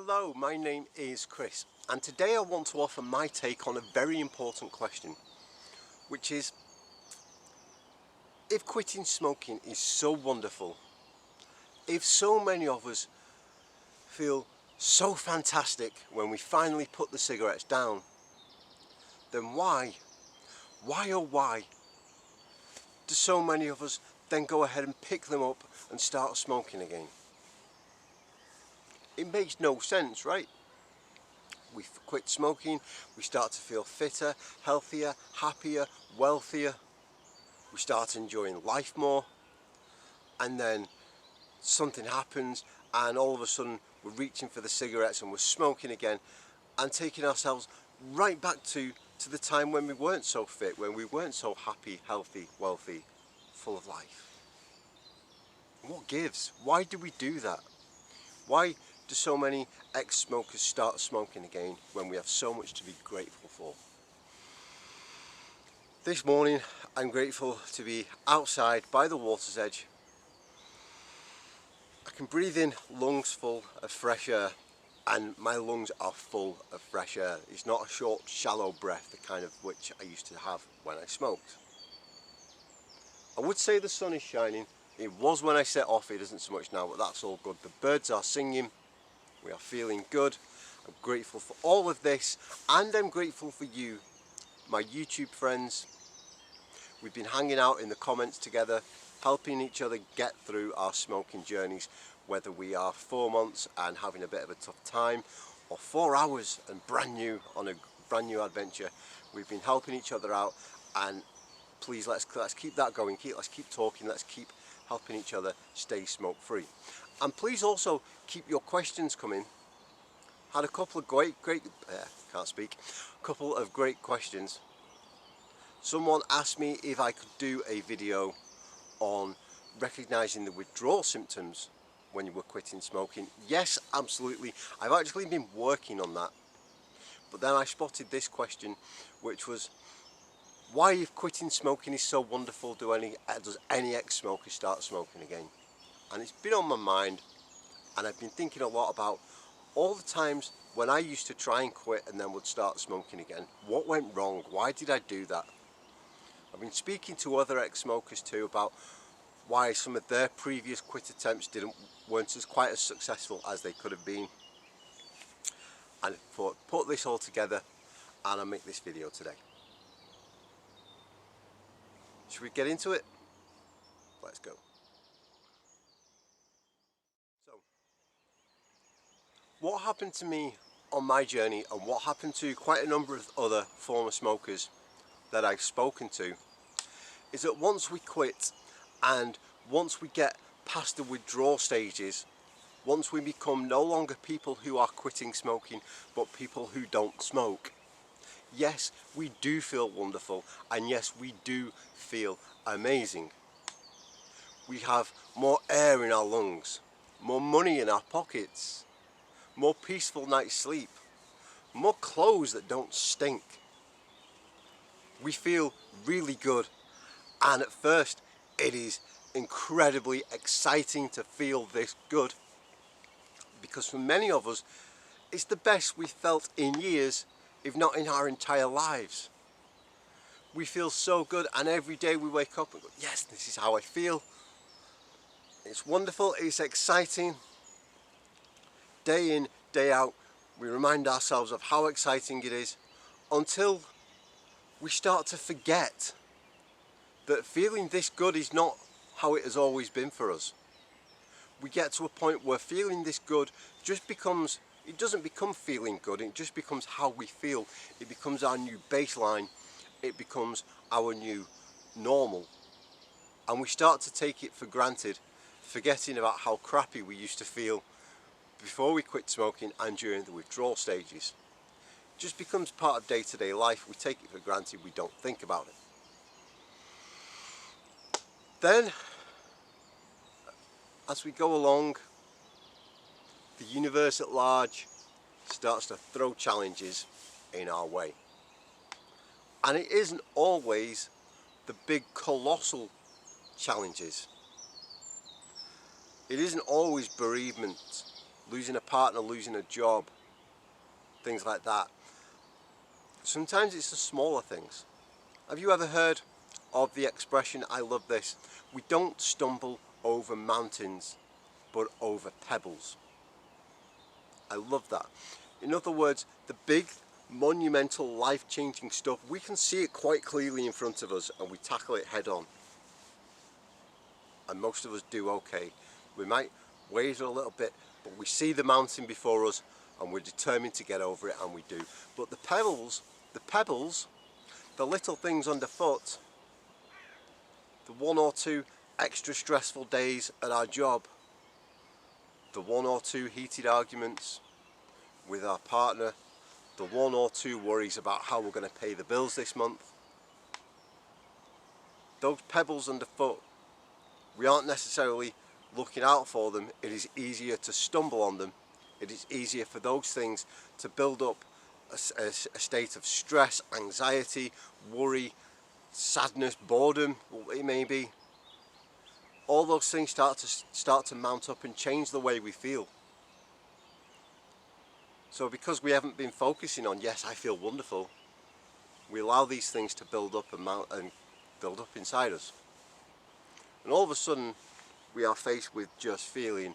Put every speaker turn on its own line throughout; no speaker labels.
Hello, my name is Chris, and today I want to offer my take on a very important question, which is, if quitting smoking is so wonderful, if so many of us feel so fantastic when we finally put the cigarettes down, then why oh why, do so many of us then go ahead and pick them up and start smoking again? It makes no sense, right? We quit smoking, we start to feel fitter, healthier, happier, wealthier. We start enjoying life more, and then something happens and all of a sudden we're reaching for the cigarettes and we're smoking again and taking ourselves right back to the time when we weren't so fit, when we weren't so happy, healthy, wealthy, full of life. What gives? Why do we do that? Why do so many ex-smokers start smoking again when we have so much to be grateful for? This morning I'm grateful to be outside by the water's edge. I can breathe in lungs full of fresh air, and my lungs are full of fresh air. It's not a short, shallow breath, the kind of which I used to have when I smoked. I would say the sun is shining. It was when I set off, it isn't so much now, but that's all good. The birds are singing, we are feeling good. I'm grateful for all of this, and I'm grateful for you, my YouTube friends. We've been hanging out in the comments together, helping each other get through our smoking journeys, whether we are 4 months and having a bit of a tough time, or 4 hours and brand new on a brand new adventure. We've been helping each other out, and please let's keep that going. Let's keep talking. Let's keep helping each other stay smoke free. And please also keep your questions coming. Had a couple of couple of great questions. Someone asked me if I could do a video on recognizing the withdrawal symptoms when you were quitting smoking. Yes, absolutely. I've actually been working on that. But then I spotted this question, which was, why, if quitting smoking is so wonderful, does any ex-smoker start smoking again? And it's been on my mind, and I've been thinking a lot about all the times when I used to try and quit and then would start smoking again. What went wrong? Why did I do that? I've been speaking to other ex-smokers too about why some of their previous quit attempts weren't quite as successful as they could have been. And I thought, put this all together and I'll make this video today. Should we get into it? Let's go. So, what happened to me on my journey, and what happened to quite a number of other former smokers that I've spoken to, is that once we quit and once we get past the withdrawal stages, once we become no longer people who are quitting smoking but people who don't smoke, yes, we do feel wonderful, and yes, we do feel amazing. We have more air in our lungs, more money in our pockets, more peaceful night's sleep, more clothes that don't stink. We feel really good, and at first it is incredibly exciting to feel this good, because for many of us it's the best we've felt in years, if not in our entire lives. We feel so good, and every day we wake up and go, yes, this is how I feel. It's wonderful, it's exciting. Day in, day out, we remind ourselves of how exciting it is, until we start to forget that feeling this good is not how it has always been for us. We get to a point where feeling this good it doesn't become feeling good, it just becomes how we feel. It becomes our new baseline, it becomes our new normal. And we start to take it for granted, forgetting about how crappy we used to feel before we quit smoking and during the withdrawal stages. It just becomes part of day-to-day life. We take it for granted, we don't think about it. Then, as we go along, the universe at large starts to throw challenges in our way. And it isn't always the big colossal challenges. It isn't always bereavement. losing a partner, losing a job, things like that. Sometimes it's the smaller things. Have you ever heard of the expression, I love this, we don't stumble over mountains but over pebbles? I love that. In other words, the big monumental life-changing stuff, we can see it quite clearly in front of us and we tackle it head on, and most of us do okay. We might wait a little bit, but we see the mountain before us and we're determined to get over it, and we do. But the pebbles, the little things underfoot, the one or two extra stressful days at our job, the one or two heated arguments with our partner, the one or two worries about how we're going to pay the bills this month, those pebbles underfoot, we aren't necessarily looking out for them. It is easier to stumble on them. It is easier for those things to build up a state of stress, anxiety, worry, sadness, boredom, it may be. All those things start to mount up and change the way we feel. So because we haven't been focusing on, yes, I feel wonderful, we allow these things to build up and build up inside us. And all of a sudden, we are faced with just feeling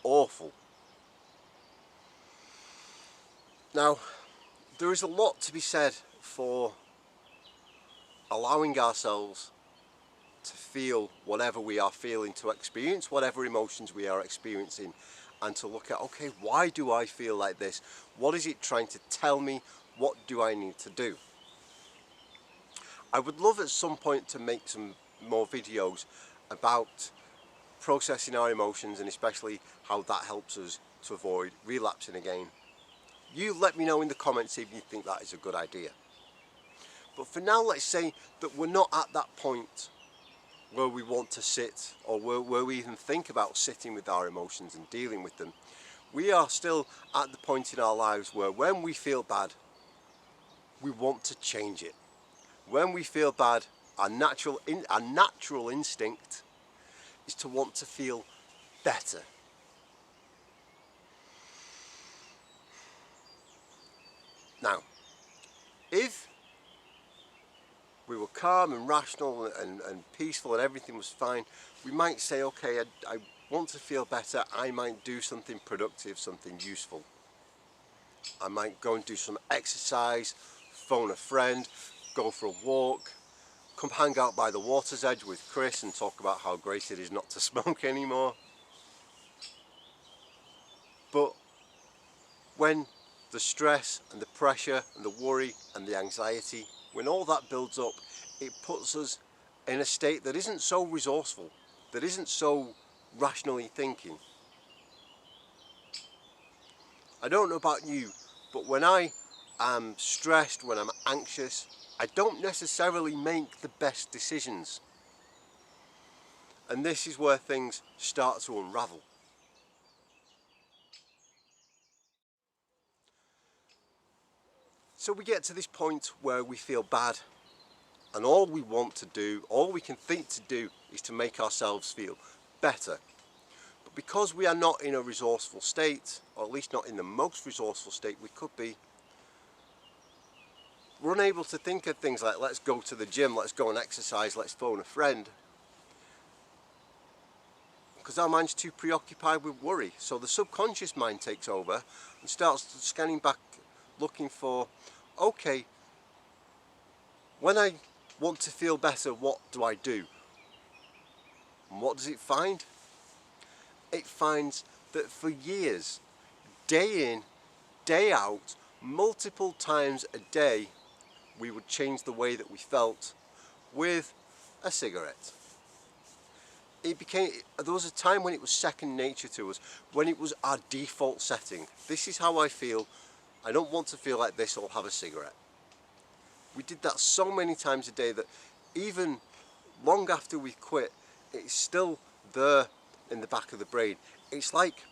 awful. Now, there is a lot to be said for allowing ourselves to feel whatever we are feeling, to experience whatever emotions we are experiencing, and to look at, okay, why do I feel like this? What is it trying to tell me? What do I need to do? I would love at some point to make some more videos about processing our emotions, and especially how that helps us to avoid relapsing again. You let me know in the comments if you think that is a good idea. But for now, let's say that we're not at that point where we want to sit, or where we even think about sitting with our emotions and dealing with them. We are still at the point in our lives where when we feel bad, we want to change it. When we feel bad, our natural instinct is to want to feel better. Now, if we were calm and rational and peaceful and everything was fine, we might say, okay, I want to feel better, I might do something productive, something useful. I might go and do some exercise, phone a friend, go for a walk, come hang out by the water's edge with Chris and talk about how great it is not to smoke anymore. But when the stress and the pressure and the worry and the anxiety, when all that builds up, it puts us in a state that isn't so resourceful, that isn't so rationally thinking. I don't know about you, but when I am stressed, when I'm anxious, I don't necessarily make the best decisions. And this is where things start to unravel. So we get to this point where we feel bad, and all we want to do, all we can think to do, is to make ourselves feel better. But because we are not in a resourceful state, or at least not in the most resourceful state we could be, we're unable to think of things like, let's go to the gym, let's go and exercise, let's phone a friend. Because our mind's too preoccupied with worry. So the subconscious mind takes over and starts scanning back, looking for, okay, when I want to feel better, what do I do? And what does it find? It finds that for years, day in, day out, multiple times a day, we would change the way that we felt with a cigarette. There was a time when it was second nature to us, when it was our default setting. This is how I feel. I don't want to feel like this, I'll have a cigarette. We did that so many times a day that even long after we quit, it's still there in the back of the brain. It's like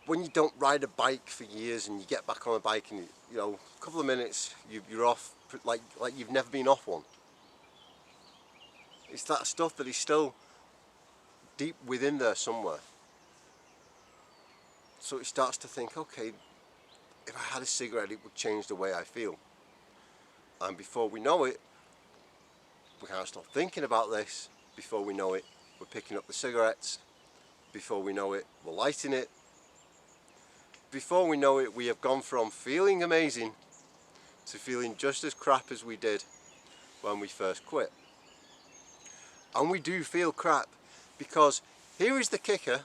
when you don't ride a bike for years and you get back on a bike and you know, a couple of minutes you're off like you've never been off one. It's that stuff that is still deep within there somewhere. So it starts to think, okay, if I had a cigarette, it would change the way I feel. And before we know it, we can't stop thinking about this. Before we know it, we're picking up the cigarettes. Before we know it, we're lighting it. Before we know it, we have gone from feeling amazing to feeling just as crap as we did when we first quit. And we do feel crap, because here is the kicker.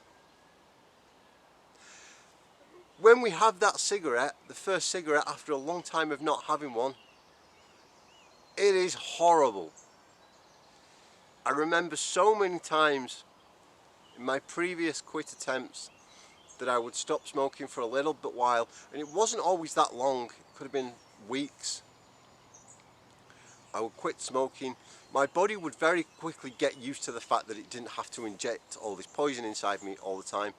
When we have that cigarette, the first cigarette after a long time of not having one, it is horrible. I remember so many times in my previous quit attempts that I would stop smoking for a little bit while, and it wasn't always that long, it could have been weeks. I would quit smoking. My body would very quickly get used to the fact that it didn't have to inject all this poison inside me all the time.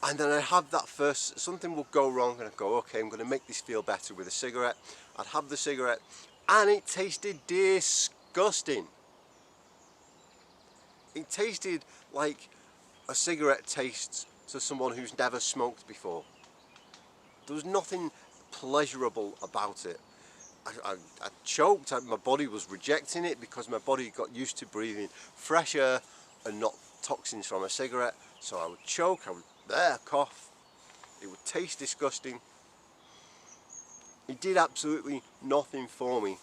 And then I'd have that first, something will go wrong, and I'd go, okay, I'm going to make this feel better with a cigarette. I'd have the cigarette, and it tasted disgusting. It tasted like a cigarette tastes to someone who's never smoked before. There was nothing pleasurable about it. I choked, my body was rejecting it because my body got used to breathing fresh air and not toxins from a cigarette. So I would choke, I would cough, it would taste disgusting. It did absolutely nothing for me.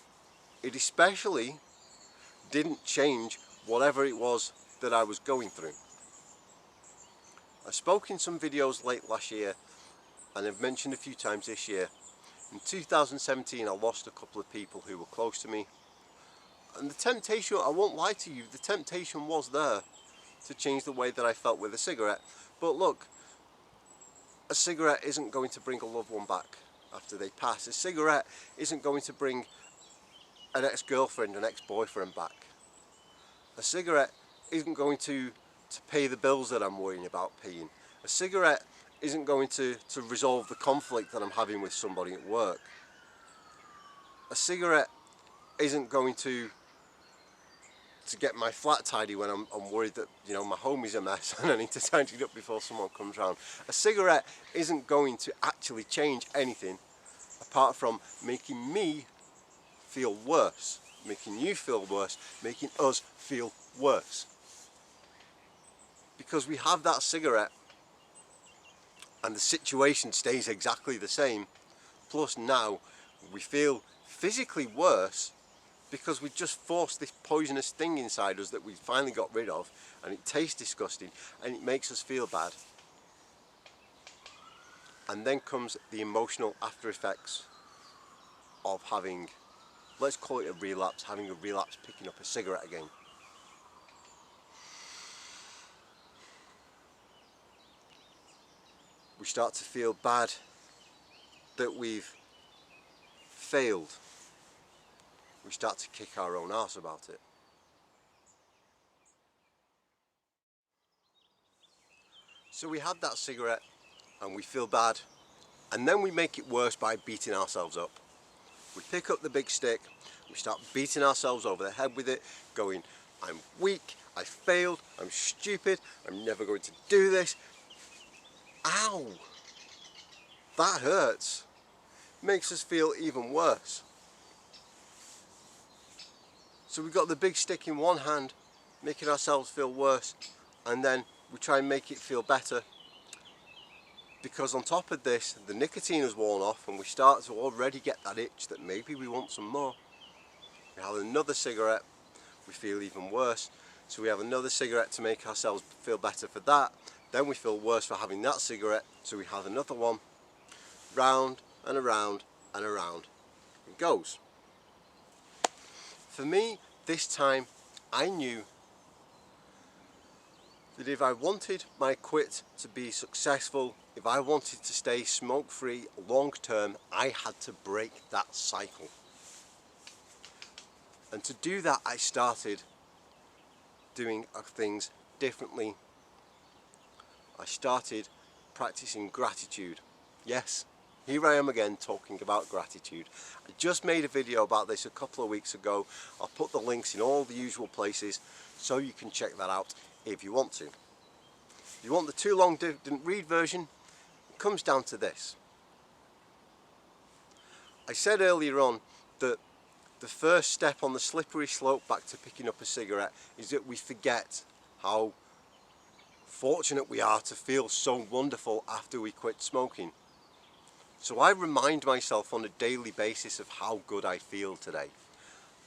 It especially didn't change whatever it was that I was going through. I spoke in some videos late last year, and I've mentioned a few times this year. In 2017 I lost a couple of people who were close to me, and the temptation, I won't lie to you, the temptation was there to change the way that I felt with a cigarette. But look, a cigarette isn't going to bring a loved one back after they pass. A cigarette isn't going to bring an ex-girlfriend, an ex-boyfriend back. A cigarette isn't going to pay the bills that I'm worrying about paying. A cigarette isn't going to resolve the conflict that I'm having with somebody at work. A cigarette isn't going to get my flat tidy when I'm worried that, you know, my home is a mess and I need to tidy it up before someone comes round. A cigarette isn't going to actually change anything apart from making me feel worse, making you feel worse, making us feel worse. Because we have that cigarette and the situation stays exactly the same, plus now we feel physically worse because we just forced this poisonous thing inside us that we finally got rid of, and it tastes disgusting and it makes us feel bad. And then comes the emotional after effects of having, let's call it a relapse, having a relapse, picking up a cigarette again. We start to feel bad that we've failed. We start to kick our own arse about it. So we have that cigarette and we feel bad, and then we make it worse by beating ourselves up. We pick up the big stick, we start beating ourselves over the head with it, going, I'm weak, I failed, I'm stupid, I'm never going to do this. Ow! That hurts. Makes us feel even worse. So we've got the big stick in one hand, making ourselves feel worse, and then we try and make it feel better. Because on top of this, the nicotine has worn off and we start to already get that itch that maybe we want some more. We have another cigarette, we feel even worse. So we have another cigarette to make ourselves feel better for that. Then we feel worse for having that cigarette, so we have another one. Round and around and around it goes. For me, this time, I knew that if I wanted my quit to be successful, if I wanted to stay smoke-free long term, I had to break that cycle. And to do that, I started doing things differently. I started practicing gratitude. Yes, here I am again talking about gratitude. I just made a video about this a couple of weeks ago. I'll put the links in all the usual places so you can check that out if you want to. you want the too long didn't read version, it comes down to this. I said earlier on that the first step on the slippery slope back to picking up a cigarette is that we forget how fortunate we are to feel so wonderful after we quit smoking. So I remind myself on a daily basis of how good I feel today.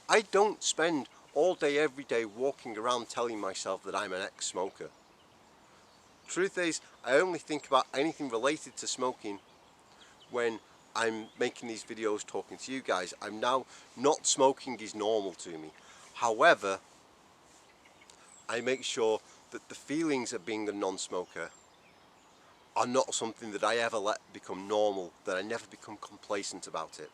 I don't spend all day every day walking around telling myself that I'm an ex-smoker. Truth is, I only think about anything related to smoking when I'm making these videos talking to you guys. I'm now not smoking is normal to me. However, I make sure that the feelings of being a non-smoker are not something that I ever let become normal, that I never become complacent about it.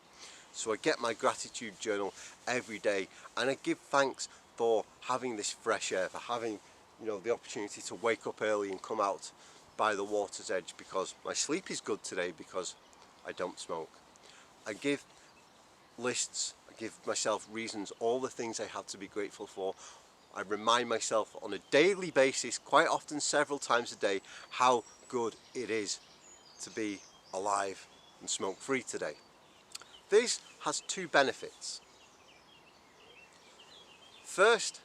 So I get my gratitude journal every day, and I give thanks for having this fresh air, for having, you know, the opportunity to wake up early and come out by the water's edge, because my sleep is good today because I don't smoke. I give lists, I give myself reasons, all the things I have to be grateful for. I remind myself on a daily basis, quite often several times a day, how good it is to be alive and smoke free today. This has two benefits. First,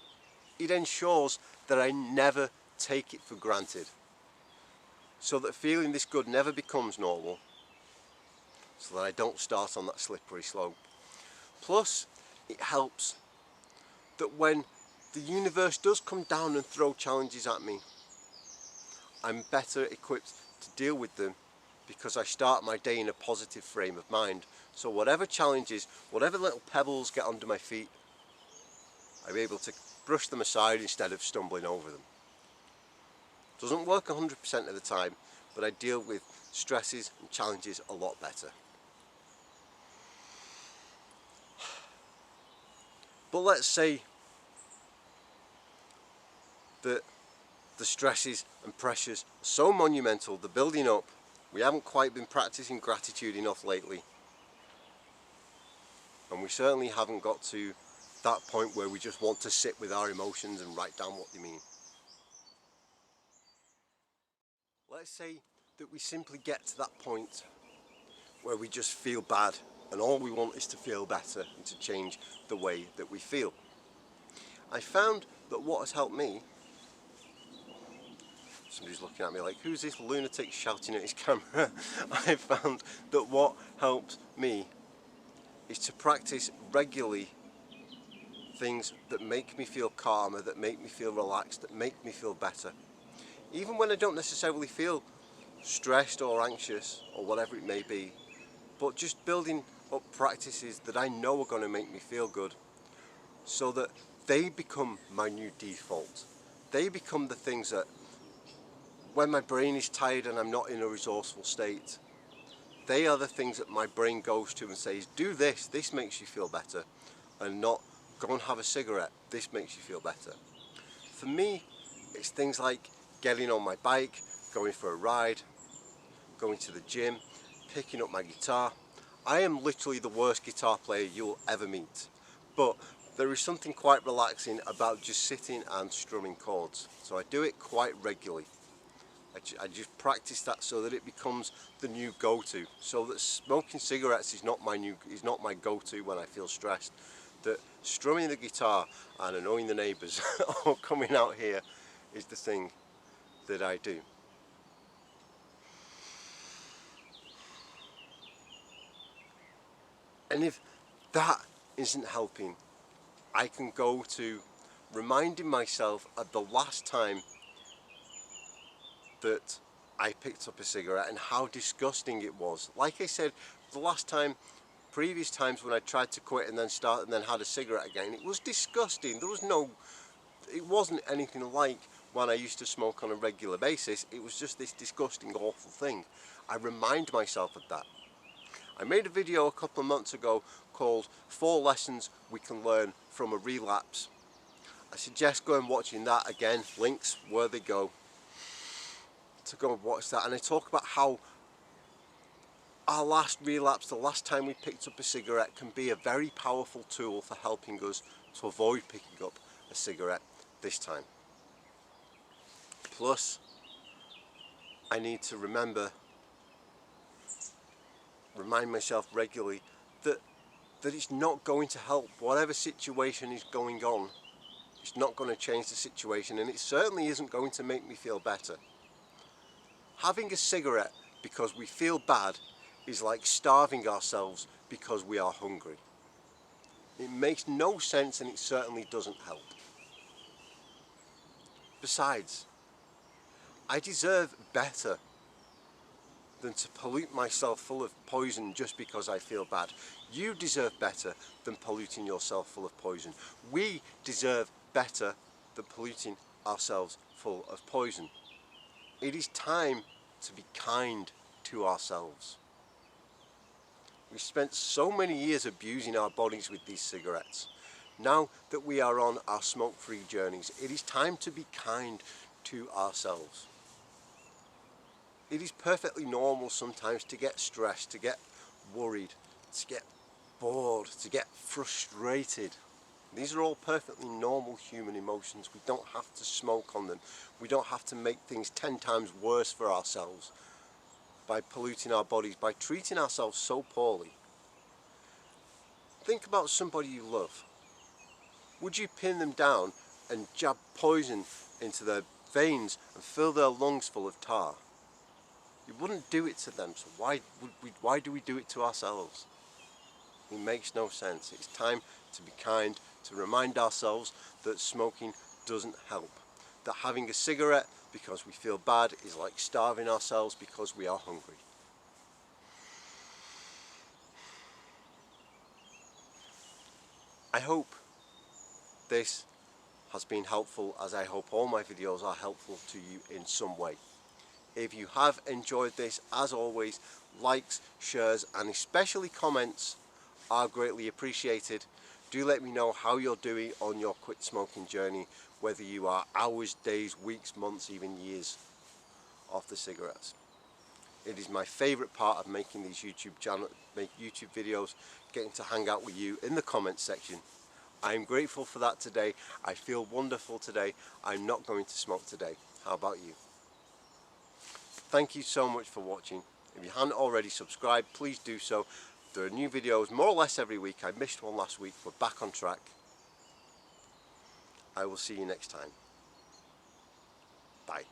it ensures that I never take it for granted, so that feeling this good never becomes normal, so that I don't start on that slippery slope. Plus, it helps that when the universe does come down and throw challenges at me, I'm better equipped to deal with them because I start my day in a positive frame of mind. So whatever challenges, whatever little pebbles get under my feet, I'm able to brush them aside instead of stumbling over them. Doesn't work 100% of the time, but I deal with stresses and challenges a lot better. But let's say that the stresses and pressures are so monumental, they're building up, we haven't quite been practicing gratitude enough lately, and we certainly haven't got to that point where we just want to sit with our emotions and write down what they mean. Let's say that we simply get to that point where we just feel bad and all we want is to feel better and to change the way that we feel. I found that what has helped me, somebody's looking at me like, who's this lunatic shouting at his camera? I found that what helps me is to practice regularly things that make me feel calmer, that make me feel relaxed, that make me feel better. Even when I don't necessarily feel stressed or anxious or whatever it may be, but just building up practices that I know are going to make me feel good, so that they become my new default. They become the things that, when my brain is tired and I'm not in a resourceful state, they are the things that my brain goes to and says, do this, this makes you feel better, and not go and have a cigarette, this makes you feel better. For me, it's things like getting on my bike, going for a ride, going to the gym, picking up my guitar. I am literally the worst guitar player you'll ever meet, but there is something quite relaxing about just sitting and strumming chords. So I do it quite regularly. I just practice that so that it becomes the new go-to. So that smoking cigarettes is not my go-to when I feel stressed. That strumming the guitar and annoying the neighbours or coming out here is the thing that I do. And if that isn't helping, I can go to reminding myself of the last time that I picked up a cigarette and how disgusting it was. Like I said, previous times when I tried to quit and then start and then had a cigarette again, it was disgusting. It wasn't anything like when I used to smoke on a regular basis. It was just this disgusting, awful thing. I remind myself of that. I made a video a couple of months ago called 4 Lessons We Can Learn from a Relapse. I suggest going and watching that again, links where they go, to go and watch that. And I talk about how our last relapse, the last time we picked up a cigarette, can be a very powerful tool for helping us to avoid picking up a cigarette this time. Plus, I need to remind myself regularly that it's not going to help. Whatever situation is going on, it's not going to change the situation, and it certainly isn't going to make me feel better. Having a cigarette because we feel bad is like starving ourselves because we are hungry. It makes no sense, and it certainly doesn't help. Besides, I deserve better than to pollute myself full of poison just because I feel bad. You deserve better than polluting yourself full of poison. We deserve better than polluting ourselves full of poison. It is time to be kind to ourselves. We've spent so many years abusing our bodies with these cigarettes. Now that we are on our smoke-free journeys, it is time to be kind to ourselves. It is perfectly normal sometimes to get stressed, to get worried, to get bored, to get frustrated. These are all perfectly normal human emotions. We don't have to smoke on them. We don't have to make things 10 times worse for ourselves by polluting our bodies, by treating ourselves so poorly. Think about somebody you love. Would you pin them down and jab poison into their veins and fill their lungs full of tar? You wouldn't do it to them, so why do we do it to ourselves? It makes no sense. It's time to be kind, to remind ourselves that smoking doesn't help. That having a cigarette because we feel bad is like starving ourselves because we are hungry. I hope this has been helpful, as I hope all my videos are helpful to you in some way. If you have enjoyed this, as always, likes, shares and especially comments are greatly appreciated. Do let me know how you're doing on your quit smoking journey, whether you are hours, days, weeks, months, even years off the cigarettes. It is my favourite part of making these YouTube videos, getting to hang out with you in the comments section. I am grateful for that today. I feel wonderful today. I'm not going to smoke today. How about you? Thank you so much for watching. If you haven't already subscribed, please do so. There are new videos more or less every week. I missed one last week. We're back on track. I will see you next time. Bye.